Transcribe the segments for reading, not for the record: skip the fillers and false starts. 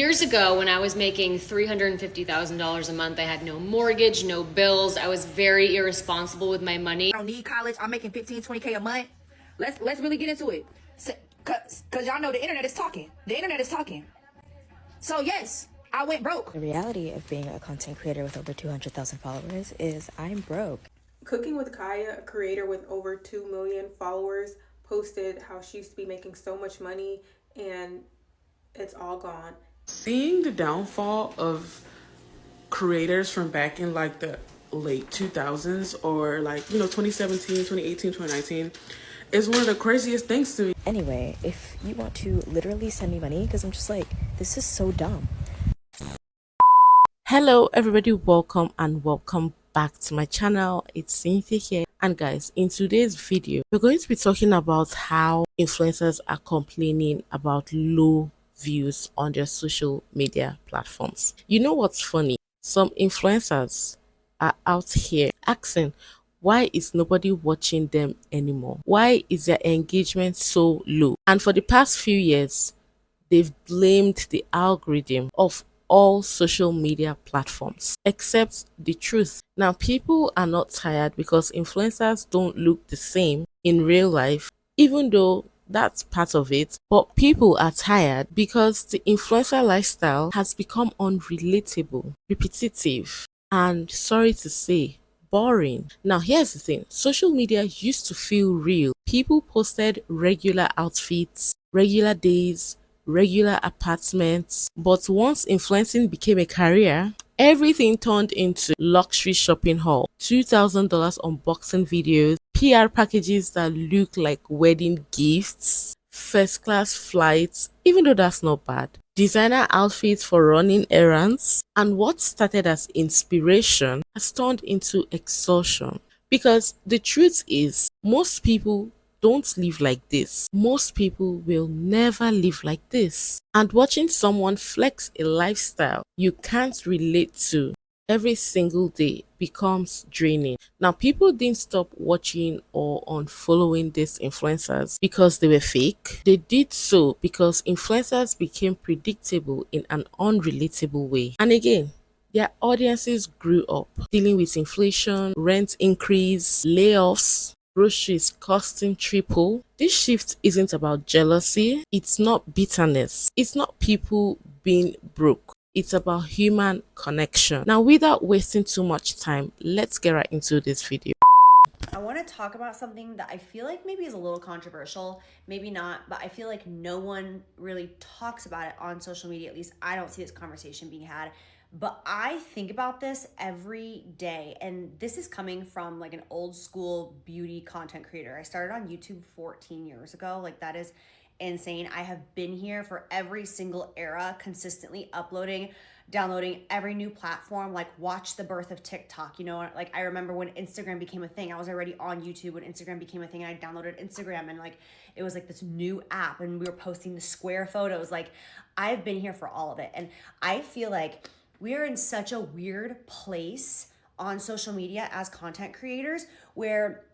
Years ago, when I was making $350,000 a month, I had no mortgage, no bills. I was very irresponsible with my money. I don't need college. I'm making 15, 20K a month. Let's really get into it. Cause y'all know the internet is talking. The internet is talking. So yes, I went broke. The reality of being a content creator with over 200,000 followers is I'm broke. Cooking with Kaya, a creator with over 2 million followers, posted how she used to be making so much money and it's all gone. Seeing the downfall of creators from back in like the late 2000s or like, 2017, 2018, 2019 is one of the craziest things to me. Anyway, if you want to literally send me money, because I'm just like, this is so dumb. Hello everybody, welcome back to my channel. It's Cynthia here, and guys, in today's video we're going to be talking about how influencers are complaining about low views on their social media platforms. You know what's funny? Some influencers are out here asking, why is nobody watching them anymore? Why is their engagement so low? And for the past few years, they've blamed the algorithm of all social media platforms, except the truth. Now, people are not tired because influencers don't look the same in real life, even though that's part of it. But people are tired because the influencer lifestyle has become unrelatable, repetitive, and sorry to say, boring. Now, here's the thing. Social media used to feel real. People posted regular outfits, regular days, regular apartments. But once influencing became a career, everything turned into luxury shopping haul, $2,000 unboxing videos, PR packages that look like wedding gifts, first class flights, even though that's not bad, designer outfits for running errands, and what started as inspiration has turned into exhaustion. Because the truth is, most people don't live like this. Most people will never live like this. And watching someone flex a lifestyle you can't relate to every single day becomes draining. Now, people didn't stop watching or unfollowing these influencers because they were fake. They did so because influencers became predictable in an unrelatable way. And again, their audiences grew up dealing with inflation, rent increase, layoffs, groceries costing triple. This shift isn't about jealousy, it's not bitterness, it's not people being broke. It's about human connection. Now, without wasting too much time, let's get right into this video. I want to talk about something that I feel like maybe is a little controversial, maybe not, but I feel like no one really talks about it on social media. At least I don't see this conversation being had. But I think about this every day, and this is coming from like an old school beauty content creator. I started on YouTube 14 years ago. Like, that is insane. I have been here for every single era, consistently uploading, downloading every new platform, like watch the birth of TikTok. Like, I remember when Instagram became a thing. I was already on YouTube when Instagram became a thing, and I downloaded Instagram, and like it was like this new app, and we were posting the square photos. Like, I've been here for all of it, and I feel like we're in such a weird place on social media as content creators where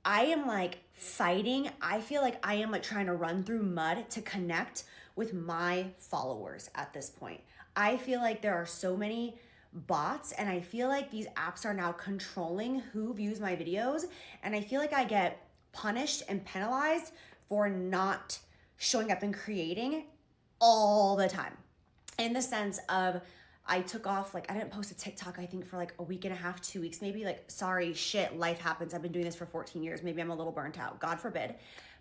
I am like fighting. I feel like I am like trying to run through mud to connect with my followers at this point. I feel like there are so many bots, and I feel like these apps are now controlling who views my videos. And I feel like I get punished and penalized for not showing up and creating all the time, in the sense of, I took off, like, I didn't post a TikTok, I think, for like a week and a half, 2 weeks, maybe. Like, sorry, shit, life happens. I've been doing this for 14 years. Maybe I'm a little burnt out, God forbid.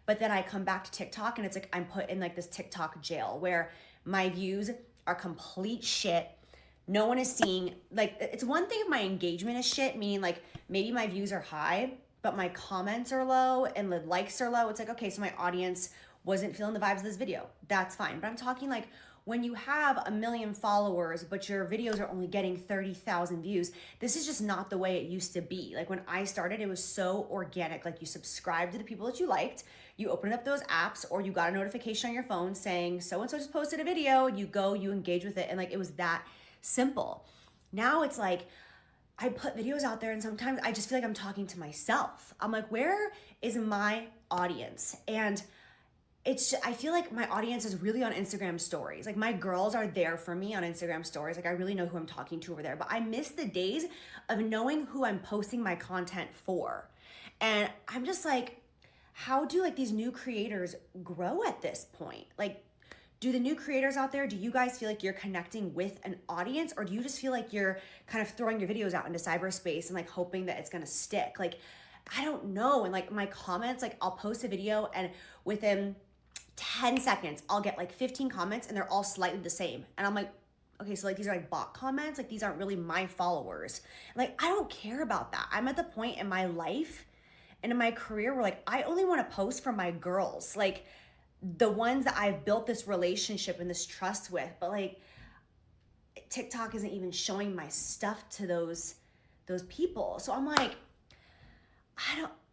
But then I come back to TikTok, and it's like I'm put in like this TikTok jail where my views are complete shit. No one is seeing, like, it's one thing if my engagement is shit, meaning like maybe my views are high, but my comments are low and the likes are low. It's like, okay, so my audience wasn't feeling the vibes of this video. That's fine. But I'm talking like, when you have 1 million followers, but your videos are only getting 30,000 views, this is just not the way it used to be. Like, when I started, it was so organic. Like, you subscribed to the people that you liked, you opened up those apps, or you got a notification on your phone saying, so-and-so just posted a video, you go, you engage with it. And like, it was that simple. Now it's like, I put videos out there, and sometimes I just feel like I'm talking to myself. I'm like, where is my audience? And I feel like my audience is really on Instagram stories. Like my girls are there for me on Instagram stories. Like I really know who I'm talking to over there, but I miss the days of knowing who I'm posting my content for. And I'm just like, how do like these new creators grow at this point? Like, do the new creators out there, do you guys feel like you're connecting with an audience, or do you just feel like you're kind of throwing your videos out into cyberspace and like hoping that it's gonna stick? Like, I don't know. And like my comments, like I'll post a video and within 10 seconds, I'll get like 15 comments and they're all slightly the same. And I'm like, okay, so like these are like bot comments, like these aren't really my followers. Like, I don't care about that. I'm at the point in my life and in my career where like I only want to post for my girls, like the ones that I've built this relationship and this trust with. But like TikTok isn't even showing my stuff to those people. So I'm like,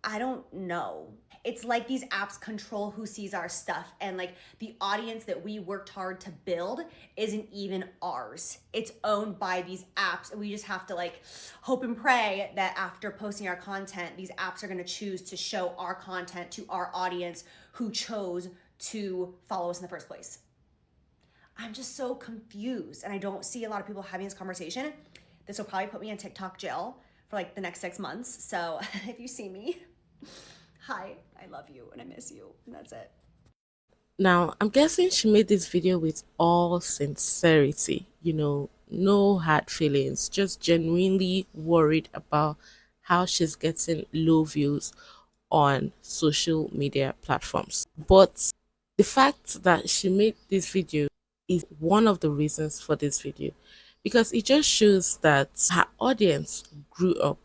I don't know. It's like these apps control who sees our stuff, and like the audience that we worked hard to build isn't even ours. It's owned by these apps, and we just have to like hope and pray that after posting our content, these apps are going to choose to show our content to our audience who chose to follow us in the first place. I'm just so confused, and I don't see a lot of people having this conversation. This will probably put me in TikTok jail for like the next 6 months. So if you see me, hi, I love you and I miss you, and that's it. Now, I'm guessing she made this video with all sincerity, no hard feelings, just genuinely worried about how she's getting low views on social media platforms. But the fact that she made this video is one of the reasons for this video, because it just shows that her audience grew up.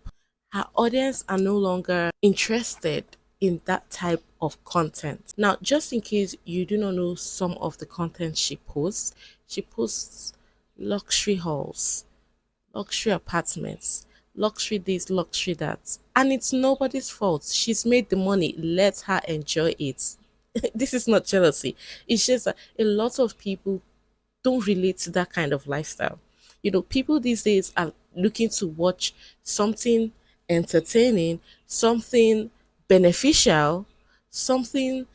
Her audience are no longer interested in that type of content. Now, just in case you do not know some of the content she posts luxury halls, luxury apartments, luxury this, luxury that. And it's nobody's fault. She's made the money. Let her enjoy it. This is not jealousy. It's just that a lot of people don't relate to that kind of lifestyle. People these days are looking to watch something entertaining, something beneficial, something,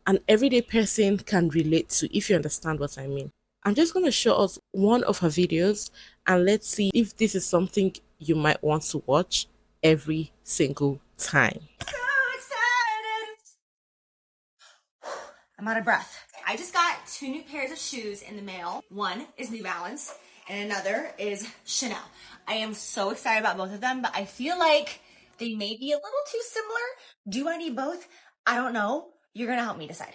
an everyday person can relate to, if you understand what I mean. I'm just going to show us one of her videos and let's see if this is something you might want to watch every single time. So excited! I'm out of breath. I just got 2 new pairs of shoes in the mail. One is New Balance and another is Chanel. I am so excited about both of them, but I feel like they may be a little too similar. Do I need both? I don't know. You're gonna help me decide.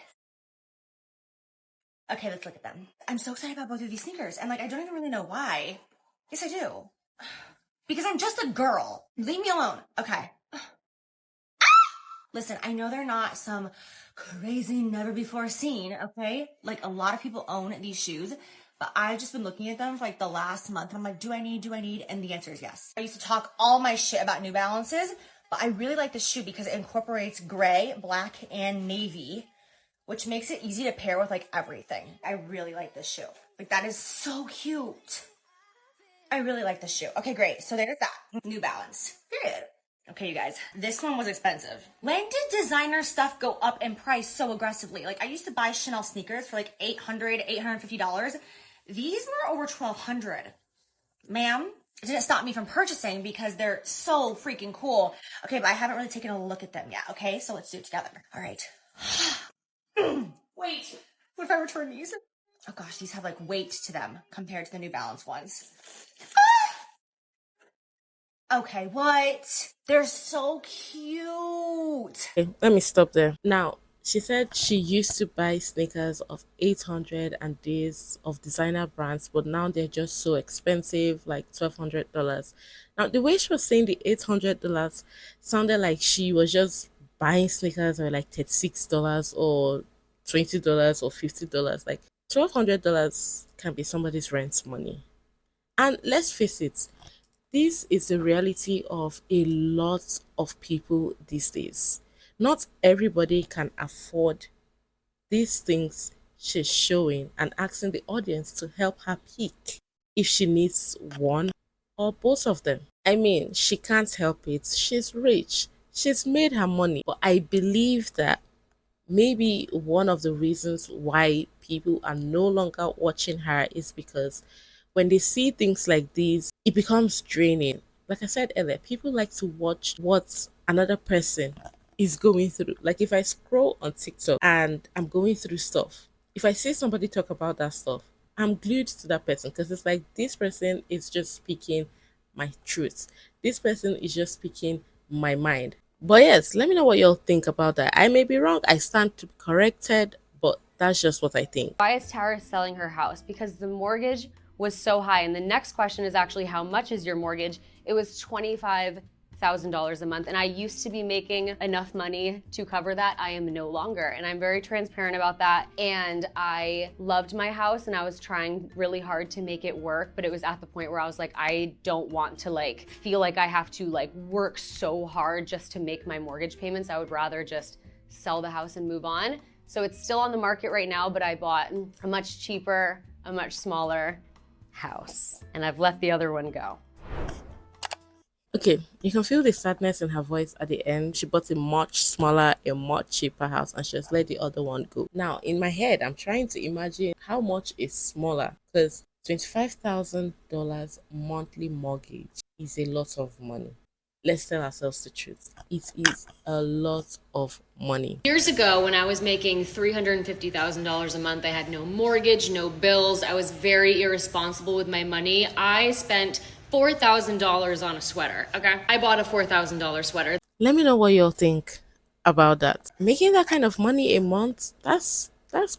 Okay, let's look at them. I'm so excited about both of these sneakers, and like I don't even really know why. Yes, I do. Because I'm just a girl. Leave me alone. Okay. Listen, I know they're not some crazy never before seen, okay? Like a lot of people own these shoes, but I've just been looking at them for like the last month. I'm like, do I need? And the answer is yes. I used to talk all my shit about New Balances, but I really like this shoe because it incorporates gray, black, and navy, which makes it easy to pair with like everything. I really like this shoe. Like that is so cute. I really like this shoe. Okay, great. So there's that. New Balance. Period. Okay, you guys, this one was expensive. When did designer stuff go up in price so aggressively? Like I used to buy Chanel sneakers for like $800, $850. These were over $1,200. Ma'am, it didn't stop me from purchasing because they're so freaking cool. Okay, but I haven't really taken a look at them yet, okay? So let's do it together. All right. Wait, what if I return these? Oh gosh, these have like weight to them compared to the New Balance ones. Okay, what? They're so cute. Okay, let me stop there. Now, she said she used to buy sneakers of $800 and these of designer brands, but now they're just so expensive, like $1,200. Now, the way she was saying the $800 sounded like she was just buying sneakers for like $36 or $20 or $50. Like $1,200 can be somebody's rent money. And let's face it, this is the reality of a lot of people these days. Not everybody can afford these things she's showing and asking the audience to help her pick if she needs one or both of them. I mean, she can't help it. She's rich. She's made her money. But I believe that maybe one of the reasons why people are no longer watching her is because when they see things like these, it becomes draining. Like I said earlier, people like to watch what another person is going through. Like if I scroll on TikTok and I'm going through stuff, if I see somebody talk about that stuff, I'm glued to that person because it's like this person is just speaking my truth. This person is just speaking my mind. But yes, let me know what y'all think about that. I may be wrong. I stand to be corrected, but that's just what I think. Why is Tara selling her house? Because the mortgage was so high. And the next question is actually, how much is your mortgage? It was $25,000 a month. And I used to be making enough money to cover that. I am no longer. And I'm very transparent about that. And I loved my house and I was trying really hard to make it work. But it was at the point where I was like, I don't want to feel like I have to work so hard just to make my mortgage payments. I would rather just sell the house and move on. So it's still on the market right now, but I bought a much cheaper, a much smaller house. And I've let the other one go. Okay, you can feel the sadness in her voice at the end. She bought a much smaller, a much cheaper house and she just let the other one go. Now, in my head, I'm trying to imagine how much is smaller because $25,000 monthly mortgage is a lot of money. Let's tell ourselves the truth. It is a lot of money. Years ago, when I was making $350,000 a month, I had no mortgage, no bills. I was very irresponsible with my money. I spent $4,000 on a sweater, okay? I bought a $4,000 sweater. Let me know what y'all think about that. Making that kind of money a month, that's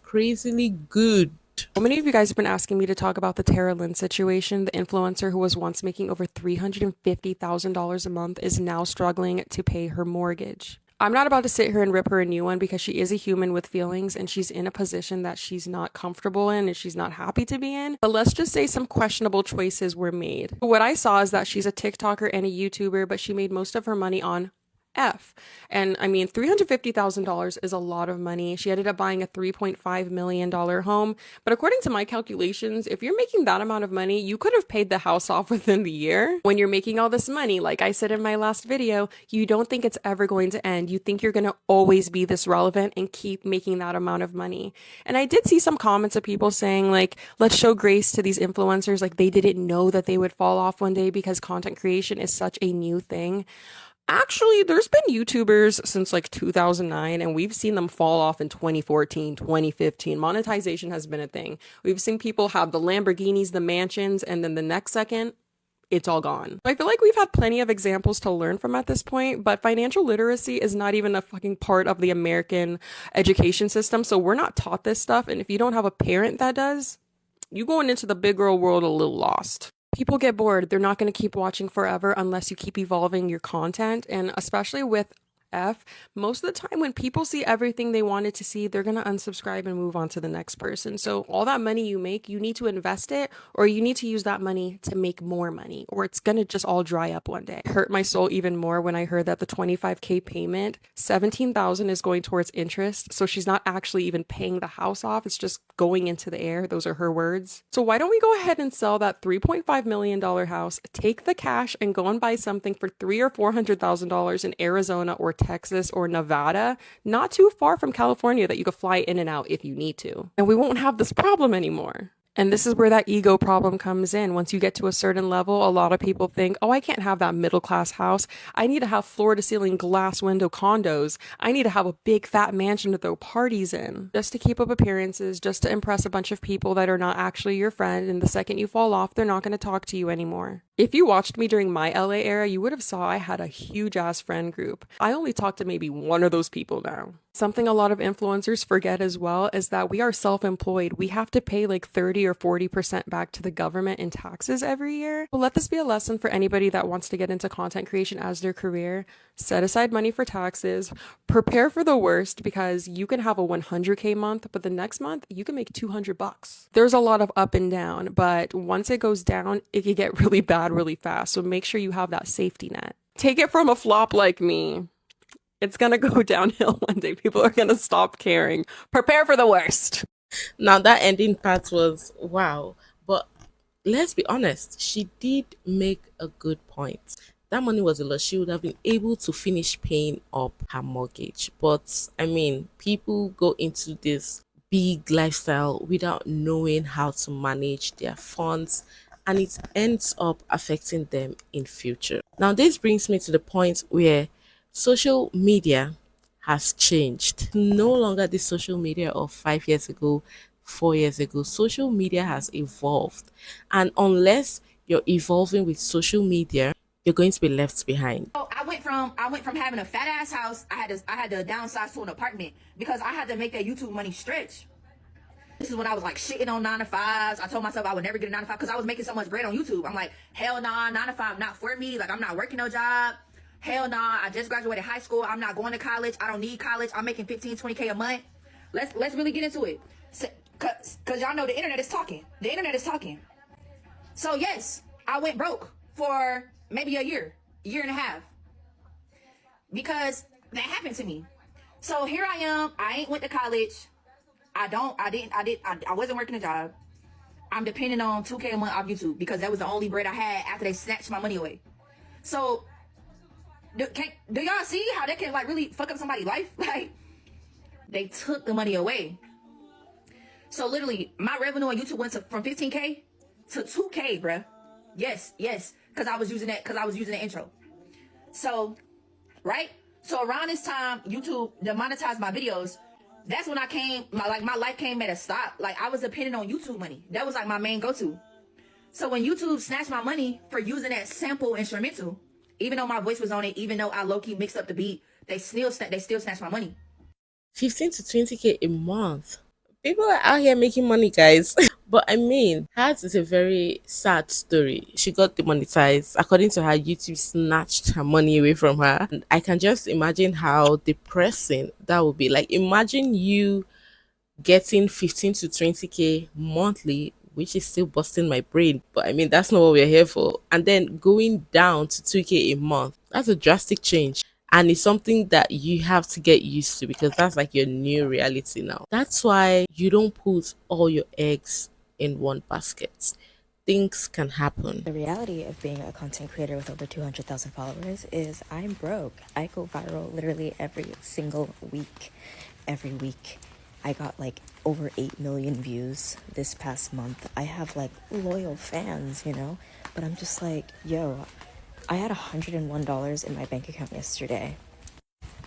crazily good. So many of you guys have been asking me to talk about the Tara Lynn situation. The influencer who was once making over $350,000 a month is now struggling to pay her mortgage. I'm not about to sit here and rip her a new one because she is a human with feelings and she's in a position that she's not comfortable in and she's not happy to be in. But let's just say some questionable choices were made. What I saw is that she's a TikToker and a YouTuber, but she made most of her money on F. And I mean, $350,000 is a lot of money. She ended up buying a $3.5 million home. But according to my calculations, if you're making that amount of money, you could have paid the house off within the year. When you're making all this money, like I said in my last video, you don't think it's ever going to end. You think you're going to always be this relevant and keep making that amount of money. And I did see some comments of people saying let's show grace to these influencers. They didn't know that they would fall off one day because content creation is such a new thing. Actually, there's been YouTubers since 2009 and we've seen them fall off in 2014, 2015. Monetization has been a thing. We've seen people have the Lamborghinis, the mansions, and then the next second, it's all gone. I feel like we've had plenty of examples to learn from at this point, but financial literacy is not even a fucking part of the American education system. So we're not taught this stuff. And if you don't have a parent that does, you're going into the big girl world a little lost. People get bored. They're not going to keep watching forever unless you keep evolving your content. And especially with F, most of the time when people see everything they wanted to see, they're going to unsubscribe and move on to the next person. So all that money you make, you need to invest it, or you need to use that money to make more money, or it's going to just all dry up one day. It hurt my soul even more when I heard that the $25K payment, $17,000 is going towards interest. So she's not actually even paying the house off. It's just going into the air. Those are her words. So why don't we go ahead and sell that $3.5 million house, take the cash and go and buy something for $300,000 or $400,000 in Arizona or Texas or Nevada, not too far from California, that you could fly in and out if you need to. And we won't have this problem anymore. And this is where that ego problem comes in. Once you get to a certain level, a lot of people think, oh, I can't have that middle class house. I need to have floor to ceiling glass window condos. I need to have a big fat mansion to throw parties in, just to keep up appearances, just to impress a bunch of people that are not actually your friend. And the second you fall off, they're not going to talk to you anymore. If you watched me during my LA era, you would have saw I had a huge ass friend group. I only talk to maybe one of those people now. Something a lot of influencers forget as well is that we are self-employed. We have to pay 30 or 40% back to the government in taxes every year. So let this be a lesson for anybody that wants to get into content creation as their career. Set aside money for taxes. Prepare for the worst, because you can have a 100K month, but the next month you can make $200. There's a lot of up and down, but once it goes down, it can get really bad really fast. So make sure you have that safety net. Take it from a flop like me. It's going to go downhill one day. People are going to stop caring. Prepare for the worst. Now that ending part was wow, but let's be honest, she did make a good point. that money was a lot. She would have been able to finish paying up her mortgage. But I mean, people go into this big lifestyle without knowing how to manage their funds, and it ends up affecting them in future. Now this brings me to the point where social media has changed. No longer the social media of 5 years ago, 4 years ago. Social media has evolved. And unless you're evolving with social media, you're going to be left behind. So I went from having a fat ass house. I had to downsize to an apartment because I had to make that YouTube money stretch. This is when I was like shitting on 9 to 5s. I told myself I would never get a 9 to 5 because I was making so much bread on YouTube. I'm like, hell nah, 9 to 5 not for me. Like, I'm not working no job. Hell nah, I just graduated high school. I'm not going to college. I don't need college. I'm making 15, 20K a month. Let's really get into it. Cause y'all know the internet is talking. The internet is talking. So yes, I went broke for maybe a year and a half. Because that happened to me. So here I am. I ain't went to college. I wasn't working a job. I'm depending on 2K a month off YouTube because that was the only bread I had after they snatched my money away. So, do y'all see how that can like really fuck up somebody's life? Like, they took the money away. So literally, my revenue on YouTube went from 15K to 2K, bruh. Yes, because I was using the intro. So, right? So around this time, YouTube demonetized my videos. That's when my life came at a stop. Like, I was dependent on YouTube money. That was like my main go-to. So when YouTube snatched my money for using that sample instrumental, even though my voice was on it, even though I low-key mixed up the beat, they still snatched my money. 15 to 20K a month. People are out here making money, guys. But I mean, hers is a very sad story. She got demonetized. According to her, YouTube snatched her money away from her. And I can just imagine how depressing that would be. Like, imagine you getting 15 to 20K monthly, which is still busting my brain. But I mean, that's not what we're here for. And then going down to 2K a month. That's a drastic change. And it's something that you have to get used to because that's like your new reality now. That's why you don't put all your eggs in one basket. Things can happen. The reality of being a content creator with over 200,000 followers is I'm broke. I go viral literally every single week. Every week. I got like over 8 million views this past month. I have like loyal fans, you know? But I'm just like, yo, I had $101 in my bank account yesterday.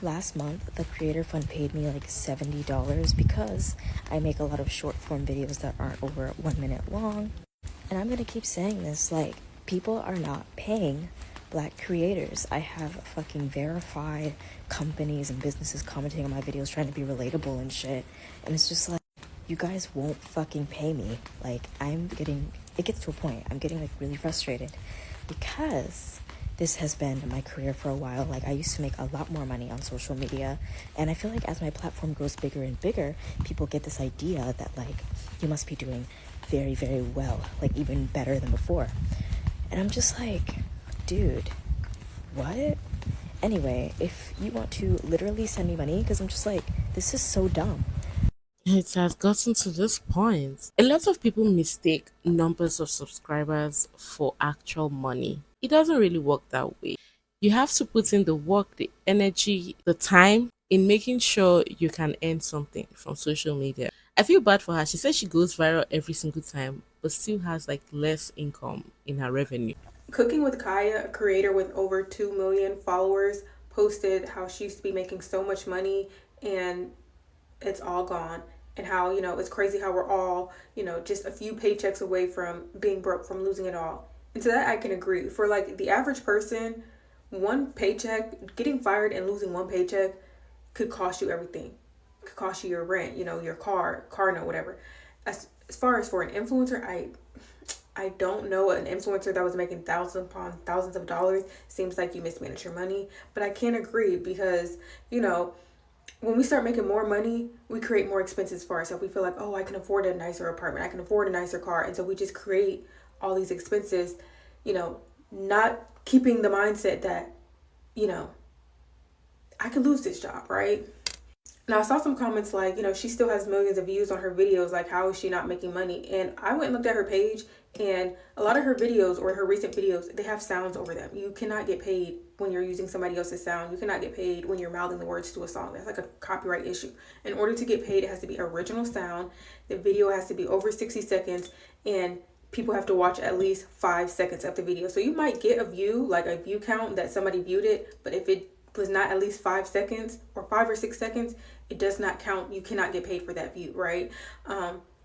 Last month, the Creator Fund paid me like $70 because I make a lot of short form videos that aren't over 1 minute long. And I'm gonna keep saying this, like, people are not paying Black creators. I have fucking verified companies and businesses commenting on my videos trying to be relatable and shit. And it's just like, you guys won't fucking pay me. Like, it gets to a point, I'm getting like really frustrated because this has been my career for a while. Like, I used to make a lot more money on social media, and I feel like as my platform grows bigger and bigger, people get this idea that like you must be doing very, very well, like even better than before. And I'm just like, dude, what? Anyway, if you want to literally send me money, because I'm just like, this is so dumb. It has gotten to this point. A lot of people mistake numbers of subscribers for actual money. It doesn't really work that way. You have to put in the work, the energy, the time in making sure you can earn something from social media. I feel bad for her. She says she goes viral every single time, but still has like less income in her revenue. Cooking with Kaya, a creator with over 2 million followers, posted how she used to be making so much money and it's all gone. And how, it's crazy how we're all, just a few paychecks away from being broke, from losing it all. And to that, I can agree. For like the average person, one paycheck, getting fired and losing one paycheck could cost you everything. It could cost you your rent, your car note, whatever. As far as for an influencer, I don't know an influencer that was making thousands upon thousands of dollars. Seems like you mismanage your money. But I can't agree because, when we start making more money, we create more expenses for ourselves. We feel like, oh, I can afford a nicer apartment. I can afford a nicer car. And so we just create all these expenses, not keeping the mindset that, I could lose this job, right? Now, I saw some comments like, she still has millions of views on her videos. Like, how is she not making money? And I went and looked at her page And a lot of her videos or her recent videos, they have sounds over them. You cannot get paid when you're using somebody else's sound. You cannot get paid when you're mouthing the words to a song. That's like a copyright issue. In order to get paid, it has to be original sound. The video has to be over 60 seconds, and people have to watch at least 5 seconds of the video. So you might get a view, like a view count that somebody viewed it, but if it was not at least 5 seconds or 5 or 6 seconds, it does not count. You cannot get paid for that view, right?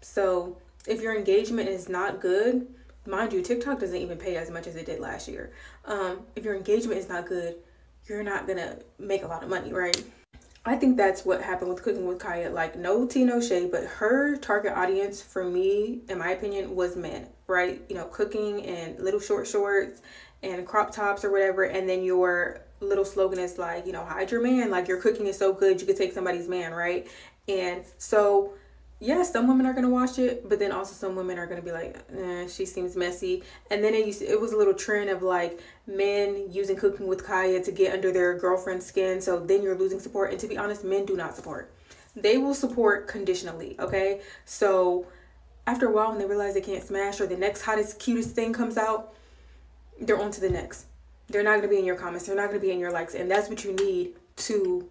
So if your engagement is not good, mind you, TikTok doesn't even pay as much as it did last year. If your engagement is not good, you're not gonna make a lot of money, right? I think that's what happened with Cooking with Kaya. Like, no tea, no shade, but her target audience, for me, in my opinion, was men, right? You know, cooking and little short shorts and crop tops or whatever. And then your little slogan is like, you know, hide your man. Like, your cooking is so good, you could take somebody's man, right? And so, yeah, some women are going to watch it, but then also some women are going to be like, she seems messy. And then it was a little trend of like men using Cooking with Kaya to get under their girlfriend's skin. So then you're losing support. And to be honest, men do not support. They will support conditionally, okay? So after a while, when they realize they can't smash or the next hottest, cutest thing comes out, they're on to the next. They're not going to be in your comments. They're not going to be in your likes. And that's what you need to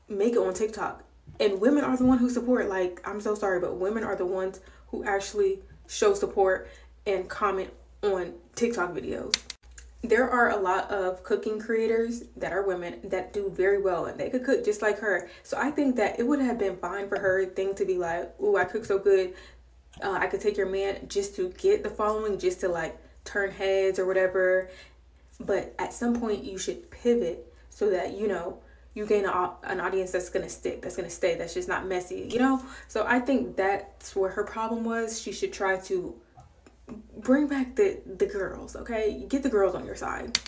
make it on TikTok. And women are the ones who support. Like, I'm so sorry, but women are the ones who actually show support and comment on TikTok videos. There are a lot of cooking creators that are women that do very well, and they could cook just like her. So I think that it would have been fine for her thing to be like, ooh, I cook so good, I could take your man, just to get the following, just to like turn heads or whatever. But at some point you should pivot so that, you know, you gain an audience that's going to stick, that's going to stay, that's just not messy, you know? So I think that's where her problem was. She should try to bring back the girls, okay? Get the girls on your side.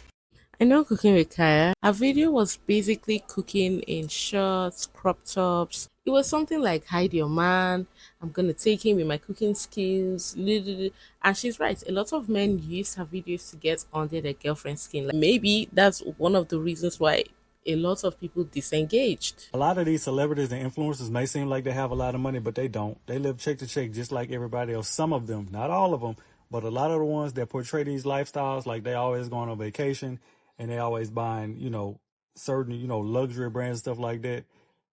I know Cooking with Kaya. Her video was basically cooking in shorts, crop tops. It was something like, hide your man, I'm gonna take him with my cooking skills. And she's right, a lot of men use her videos to get under their girlfriend's skin. Like, maybe that's one of the reasons why a lot of people disengaged. A lot of these celebrities and influencers may seem like they have a lot of money, but they don't. They live check to check just like everybody else. Some of them, not all of them, but a lot of the ones that portray these lifestyles, like they always going on vacation and they always buying, you know, certain, you know, luxury brands and stuff like that.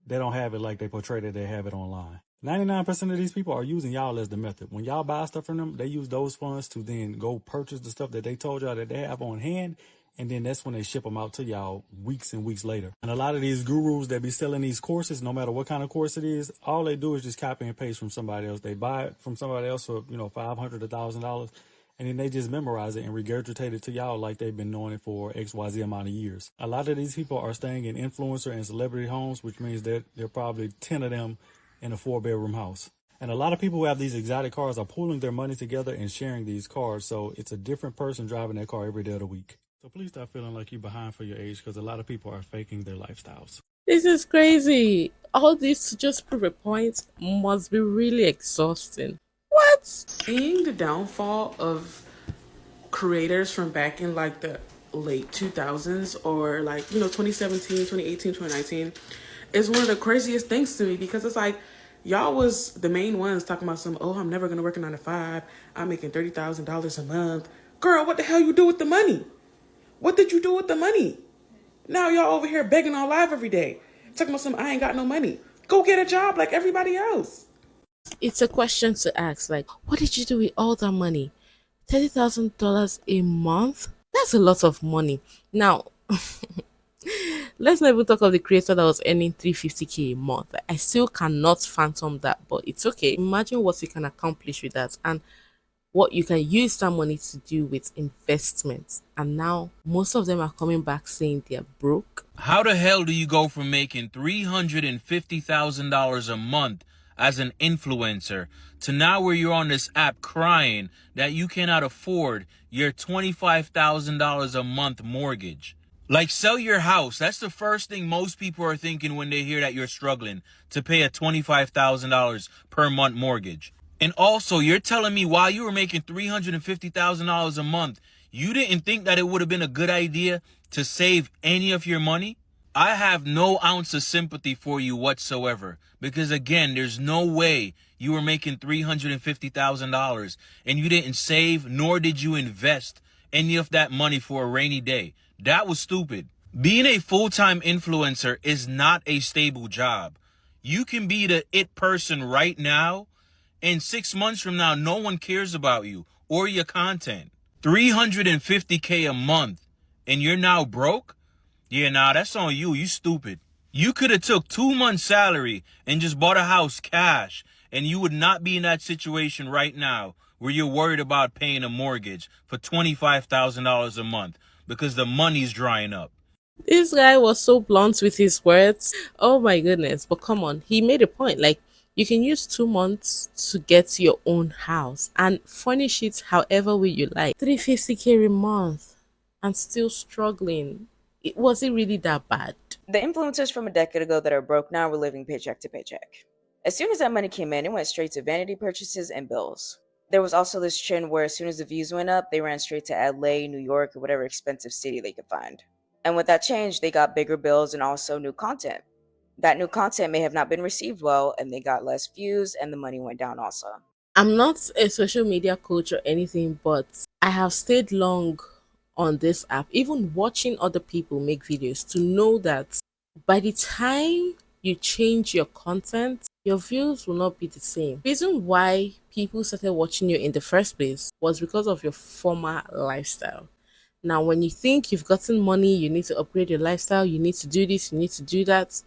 They don't have it like they portray that they have it online. 99% of these people are using y'all as the method. When y'all buy stuff from them, they use those funds to then go purchase the stuff that they told y'all that they have on hand. And then that's when they ship them out to y'all weeks and weeks later. And a lot of these gurus that be selling these courses, no matter what kind of course it is, all they do is just copy and paste from somebody else. They buy it from somebody else for, you know, $500 to $1,000. And then they just memorize it and regurgitate it to y'all like they've been knowing it for XYZ amount of years. A lot of these people are staying in influencer and celebrity homes, which means that there are probably 10 of them in a 4-bedroom house. And a lot of people who have these exotic cars are pooling their money together and sharing these cars. So it's a different person driving that car every day of the week. So please stop feeling like you're behind for your age, because a lot of people are faking their lifestyles. This is crazy. All this to just prove a point must be really exhausting. What? Seeing the downfall of creators from back in like the late 2000s or like, you know, 2017, 2018, 2019 is one of the craziest things to me, because it's like, y'all was the main ones talking about some, oh, I'm never going to work a 9-to-5. I'm making $30,000 a month. Girl, what the hell you do with the money? What did you do with the money? Now y'all over here begging on live every day. Talking about some, I ain't got no money. Go get a job like everybody else. It's a question to ask, like, what did you do with all that money? $30,000 a month? That's a lot of money. Now, let's not even talk of the creator that was earning $350K a month. I still cannot fathom that, but it's okay. Imagine what you can accomplish with that and what you can use that money to do with investments. And now most of them are coming back saying they're broke. How the hell do you go from making $350,000 a month as an influencer to now where you're on this app crying that you cannot afford your $25,000 a month mortgage? Like, sell your house. That's the first thing most people are thinking when they hear that you're struggling to pay a $25,000 per month mortgage. And also, you're telling me while you were making $350,000 a month, you didn't think that it would have been a good idea to save any of your money? I have no ounce of sympathy for you whatsoever. Because again, there's no way you were making $350,000 and you didn't save, nor did you invest any of that money for a rainy day. That was stupid. Being a full-time influencer is not a stable job. You can be the it person right now, and 6 months from now, no one cares about you or your content. $350K a month, and you're now broke? Yeah, nah, that's on you. You stupid. You could have took 2 months' salary and just bought a house cash, and you would not be in that situation right now where you're worried about paying a mortgage for $25,000 a month because the money's drying up. This guy was so blunt with his words. Oh my goodness. But come on, he made a point. Like, you can use 2 months to get your own house and furnish it however way you like. $350K a month and still struggling. Was it really that bad? The influencers from a decade ago that are broke now were living paycheck to paycheck. As soon as that money came in, it went straight to vanity purchases and bills. There was also this trend where as soon as the views went up, they ran straight to LA, New York, or whatever expensive city they could find. And with that change, they got bigger bills and also new content. That new content may have not been received well, and they got less views, and the money went down also. I'm not a social media coach or anything, but I have stayed long on this app, even watching other people make videos, to know that by the time you change your content, your views will not be the same. The reason why people started watching you in the first place was because of your former lifestyle. Now, when you think you've gotten money, you need to upgrade your lifestyle, you need to do this, you need to do that,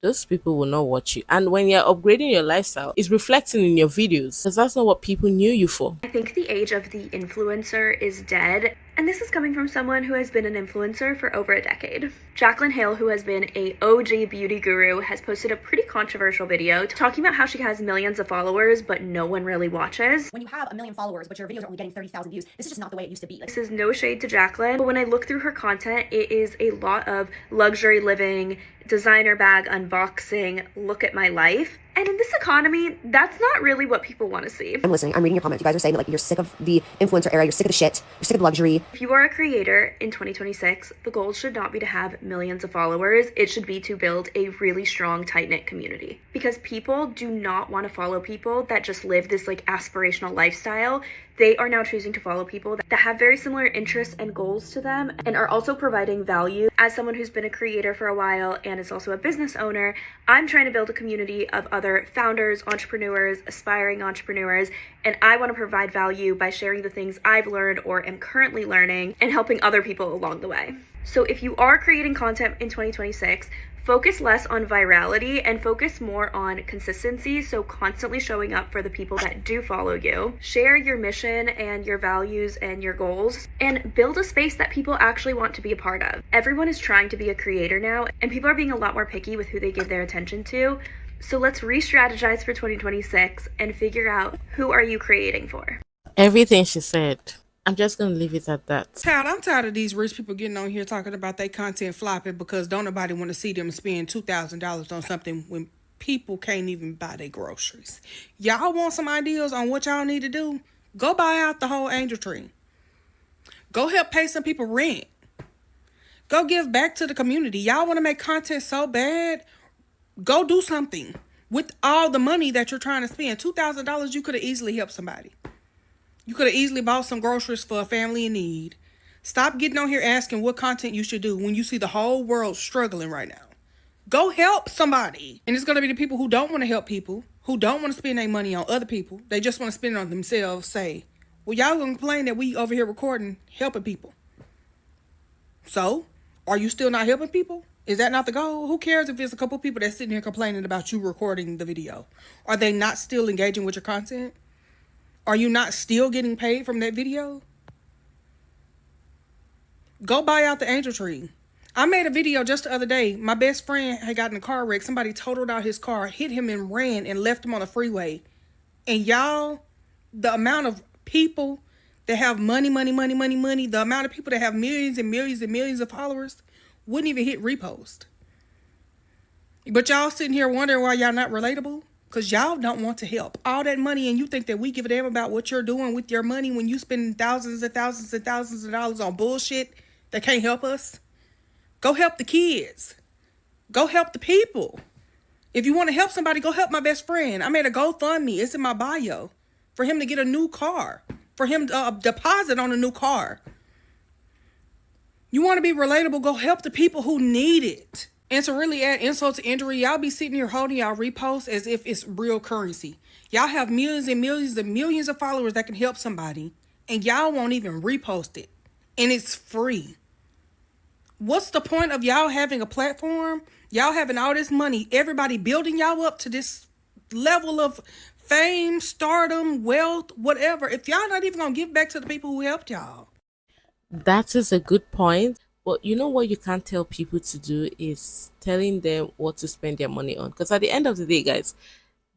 those people will not watch you. And when you're upgrading your lifestyle, it's reflecting in your videos, because that's not what people knew you for. I think the age of the influencer is dead. And this is coming from someone who has been an influencer for over a decade. Jaclyn Hill, who has been a OG beauty guru, has posted a pretty controversial video talking about how she has millions of followers, but no one really watches. When you have 1 million followers, but your videos are only getting 30,000 views, this is just not the way it used to be. This is no shade to Jaclyn, but when I look through her content, it is a lot of luxury living, designer bag unboxing, look at my life. And in this economy, that's not really what people want to see. I'm listening. I'm reading your comments. You guys are saying that like you're sick of the influencer era. You're sick of the shit. You're sick of the luxury. If you are a creator in 2026, the goal should not be to have millions of followers. It should be to build a really strong, tight-knit community. Because people do not want to follow people that just live this like aspirational lifestyle. They are now choosing to follow people that have very similar interests and goals to them and are also providing value. As someone who's been a creator for a while and is also a business owner, I'm trying to build a community of other founders, entrepreneurs, aspiring entrepreneurs, and I want to provide value by sharing the things I've learned or am currently learning and helping other people along the way. So if you are creating content in 2026, focus less on virality and focus more on consistency. So constantly showing up for the people that do follow you. Share your mission and your values and your goals and build a space that people actually want to be a part of. Everyone is trying to be a creator now and people are being a lot more picky with who they give their attention to. So let's re-strategize for 2026 and figure out who are you creating for. Everything she said. I'm just going to leave it at that. Child, I'm tired of these rich people getting on here talking about their content flopping because don't nobody want to see them spend $2,000 on something when people can't even buy their groceries. Y'all want some ideas on what y'all need to do? Go buy out the whole angel tree. Go help pay some people rent. Go give back to the community. Y'all want to make content so bad? Go do something with all the money that you're trying to spend. $2,000, you could have easily helped somebody. You could have easily bought some groceries for a family in need. Stop getting on here asking what content you should do when you see the whole world struggling right now. Go help somebody. And it's going to be the people who don't want to help people, who don't want to spend their money on other people. They just want to spend it on themselves. Say, well, y'all going to complain that we over here recording, helping people. So, are you still not helping people? Is that not the goal? Who cares if there's a couple people that's sitting here complaining about you recording the video? Are they not still engaging with your content? Are you not still getting paid from that video? Go buy out the angel tree. I made a video just the other day. My best friend had gotten a car wreck. Somebody totaled out his car, hit him and ran and left him on the freeway. And y'all, the amount of people that have money, the amount of people that have millions and millions and millions of followers wouldn't even hit repost. But y'all sitting here wondering why y'all not relatable? Because y'all don't want to help. All that money and you think that we give a damn about what you're doing with your money when you spend thousands and thousands and thousands of dollars on bullshit that can't help us? Go help the kids. Go help the people. If you want to help somebody, go help my best friend. I made a GoFundMe. It's in my bio for him to get a new car, for him to deposit on a new car. You want to be relatable, go help the people who need it. And to really add insult to injury, y'all be sitting here holding y'all reposts as if it's real currency. Y'all have millions and millions and millions of followers that can help somebody, and y'all won't even repost it. And it's free. What's the point of y'all having a platform? Y'all having all this money, everybody building y'all up to this level of fame, stardom, wealth, whatever, if y'all not even gonna give back to the people who helped y'all. That is a good point. But you know what you can't tell people to do is telling them what to spend their money on. Because at the end of the day, guys,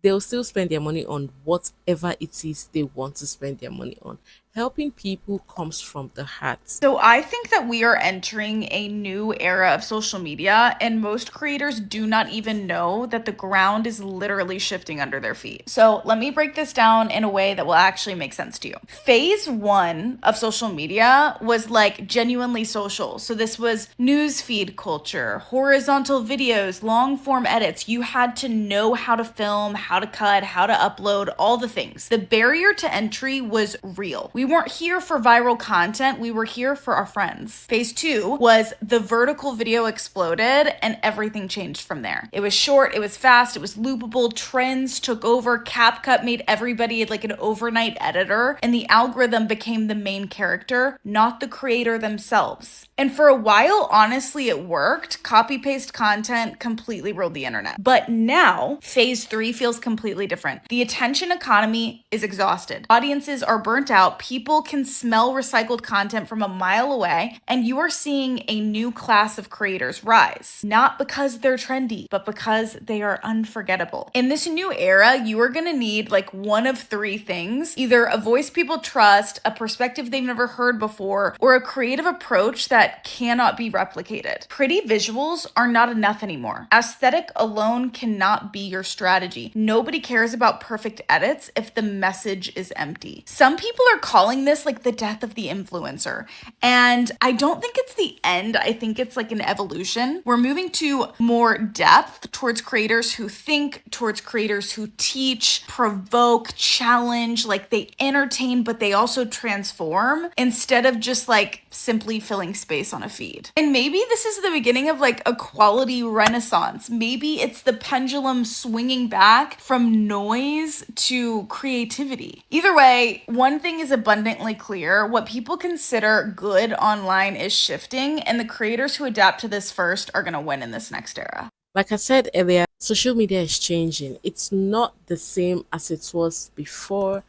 they'll still spend their money on whatever it is they want to spend their money on. Helping people comes from the heart. So I think that we are entering a new era of social media, and most creators do not even know that the ground is literally shifting under their feet. So let me break this down in a way that will actually make sense to you. Phase 1 of social media was like genuinely social. So this was newsfeed culture, horizontal videos, long form edits. You had to know how to film, how to cut, how to upload, all the things. The barrier to entry was real. We weren't here for viral content, we were here for our friends. Phase 2 was the vertical video exploded and everything changed from there. It was short, it was fast, it was loopable, trends took over, CapCut made everybody like an overnight editor, and the algorithm became the main character, not the creator themselves. And for a while, honestly, it worked. Copy-paste content completely ruled the internet. But now, phase 3 feels completely different. The attention economy is exhausted. Audiences are burnt out. People can smell recycled content from a mile away, and you are seeing a new class of creators rise. Not because they're trendy, but because they are unforgettable. In this new era, you are gonna need like one of 3 things: either a voice people trust, a perspective they've never heard before, or a creative approach that cannot be replicated. Pretty visuals are not enough anymore. Aesthetic alone cannot be your strategy. Nobody cares about perfect edits if the message is empty. Some people are calling this like the death of the influencer, and I don't think it's the end. I think it's like an evolution. We're moving to more depth towards creators who think, towards creators who teach, provoke, challenge, like they entertain, but they also transform, instead of just like simply filling space on a feed. And maybe this is the beginning of like a quality renaissance. Maybe it's the pendulum swinging back from noise to creativity. Either way, one thing is abundantly clear: what people consider good online is shifting, and the creators who adapt to this first are gonna win in this next era. Like I said earlier, social media is changing. It's not the same as it was before.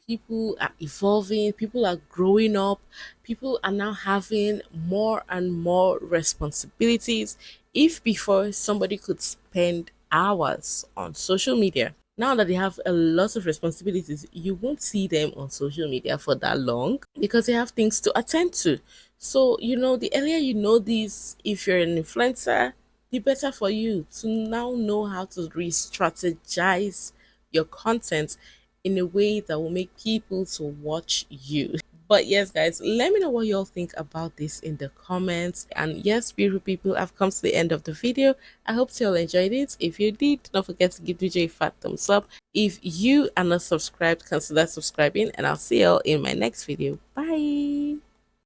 People are evolving, people are growing up, people are now having more and more responsibilities. If before somebody could spend hours on social media, now that they have a lot of responsibilities, you won't see them on social media for that long because they have things to attend to. So, you know, the earlier you know this, if you're an influencer, the better for you to now know how to re-strategize your content in a way that will make people to watch you. But yes, guys, let me know what y'all think about this in the comments. And yes, beautiful people, I've come to the end of the video. I hope you all enjoyed it. If you did, don't forget to give DJ a fat thumbs up. If you are not subscribed, consider subscribing, and I'll see y'all in my next video. Bye.